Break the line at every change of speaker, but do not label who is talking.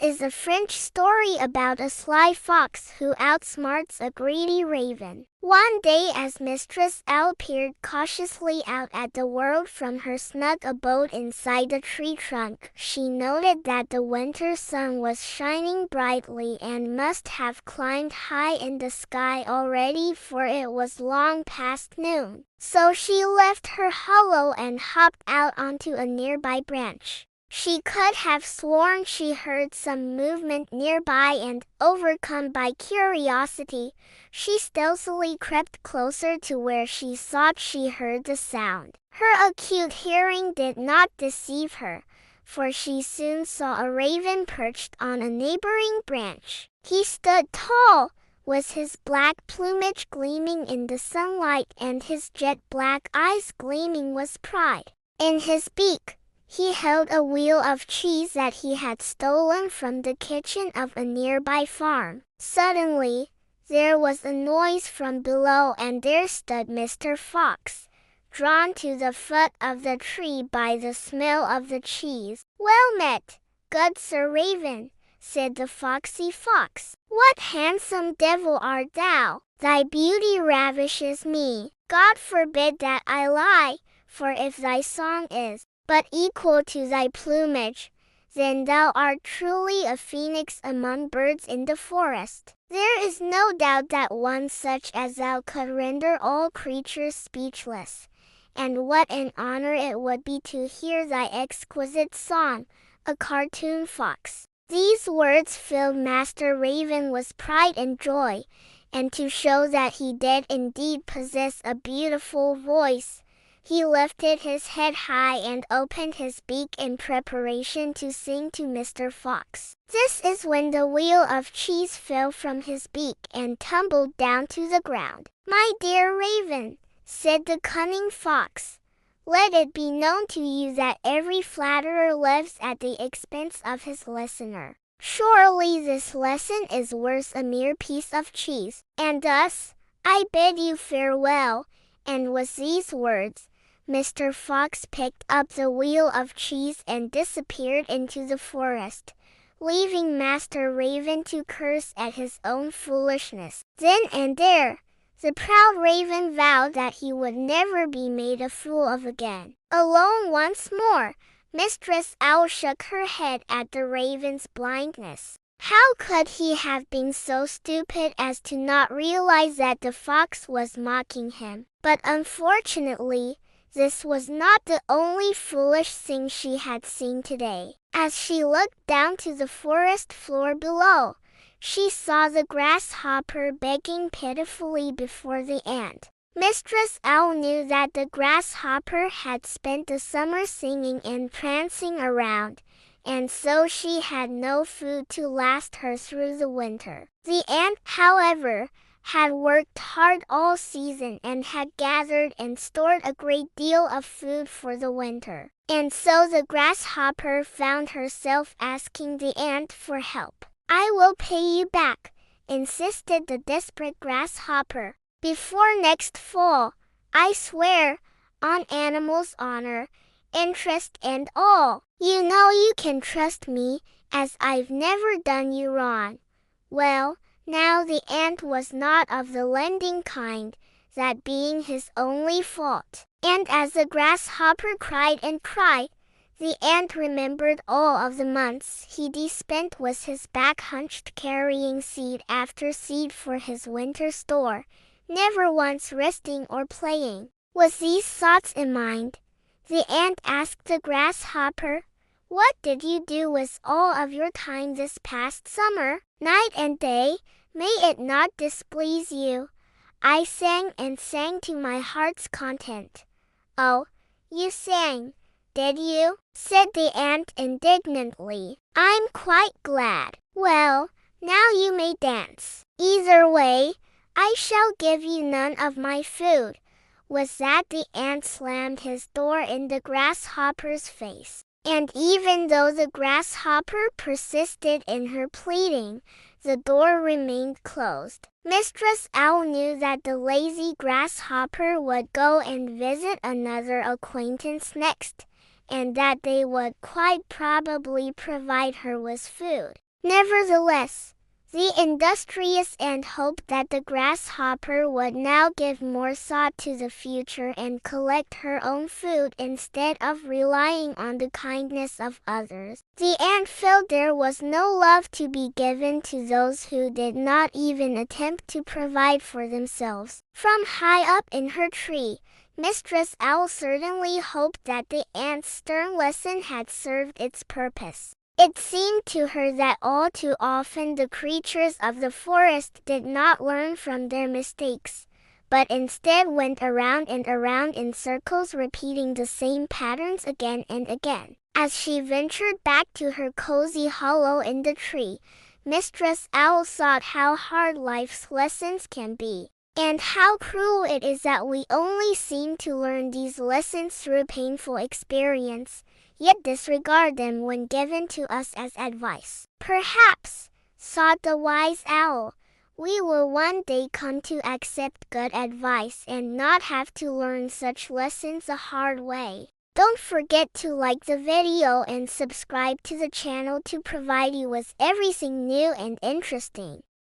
is a French story about a sly fox who outsmarts a greedy raven. One day, as Mistress Owl peered cautiously out at the world from her snug abode inside the tree trunk, she noted that the winter sun was shining brightly and must have climbed high in the sky already, for it was long past noon. So she left her hollow and hopped out onto a nearby branch. She could have sworn she heard some movement nearby, and, overcome by curiosity, she stealthily crept closer to where she thought she heard the sound. Her acute hearing did not deceive her, for she soon saw a raven perched on a neighboring branch. He stood tall, with his black plumage gleaming in the sunlight and his jet-black eyes gleaming with pride. In his beak, he held a wheel of cheese that he had stolen from the kitchen of a nearby farm. Suddenly, there was a noise from below, and there stood Mr. Fox, drawn to the foot of the tree by the smell of the cheese. "Well met, good Sir Raven," said the foxy fox. "What handsome devil art thou? Thy beauty ravishes me. God forbid that I lie, for if thy song is but equal to thy plumage, then thou art truly a phoenix among birds in the forest. There is no doubt that one such as thou could render all creatures speechless, and what an honor it would be to hear thy exquisite song, a cartoon fox." These words filled Master Raven with pride and joy, and to show that he did indeed possess a beautiful voice, he lifted his head high and opened his beak in preparation to sing to Mr. Fox. This is when the wheel of cheese fell from his beak and tumbled down to the ground. "My dear Raven," said the cunning fox, "let it be known to you that every flatterer lives at the expense of his listener. Surely this lesson is worth a mere piece of cheese, and thus I bid you farewell." And with these words, Mr. Fox picked up the wheel of cheese and disappeared into the forest, leaving Master Raven to curse at his own foolishness. Then and there, the proud raven vowed that he would never be made a fool of again. Alone once more, Mistress Owl shook her head at the raven's blindness. How could he have been so stupid as to not realize that the fox was mocking him? But unfortunately, this was not the only foolish thing she had seen today. As she looked down to the forest floor below, she saw the grasshopper begging pitifully before the ant. Mistress Owl knew that the grasshopper had spent the summer singing and prancing around, and so she had no food to last her through the winter. The ant, however, had worked hard all season and had gathered and stored a great deal of food for the winter. And so the grasshopper found herself asking the ant for help. "I will pay you back," insisted the desperate grasshopper, "before next fall, I swear, on animals' honor, interest and all. You know you can trust me, as I've never done you wrong." Well, now the ant was not of the lending kind, that being his only fault. And as the grasshopper cried and cried, the ant remembered all of the months he spent with his back hunched carrying seed after seed for his winter store, never once resting or playing. With these thoughts in mind, the ant asked the grasshopper, "What did you do with all of your time this past summer? Night and day, may it not displease you, I sang and sang to my heart's content." "Oh, you sang, did you?" said the ant indignantly. "I'm quite glad. Well, now you may dance. Either way, I shall give you none of my food." With that, the ant slammed his door in the grasshopper's face. And even though the grasshopper persisted in her pleading, the door remained closed. Mistress Owl knew that the lazy grasshopper would go and visit another acquaintance next, and that they would quite probably provide her with food. Nevertheless, the industrious ant hoped that the grasshopper would now give more thought to the future and collect her own food instead of relying on the kindness of others. The ant felt there was no love to be given to those who did not even attempt to provide for themselves. From high up in her tree, Mistress Owl certainly hoped that the ant's stern lesson had served its purpose. It seemed to her that all too often the creatures of the forest did not learn from their mistakes, but instead went around and around in circles repeating the same patterns again and again. As she ventured back to her cozy hollow in the tree, Mistress Owl thought how hard life's lessons can be, and how cruel it is that we only seem to learn these lessons through painful experience, yet disregard them when given to us as advice. Perhaps, thought the wise owl, we will one day come to accept good advice and not have to learn such lessons the hard way. Don't forget to like the video and subscribe to the channel to provide you with everything new and interesting.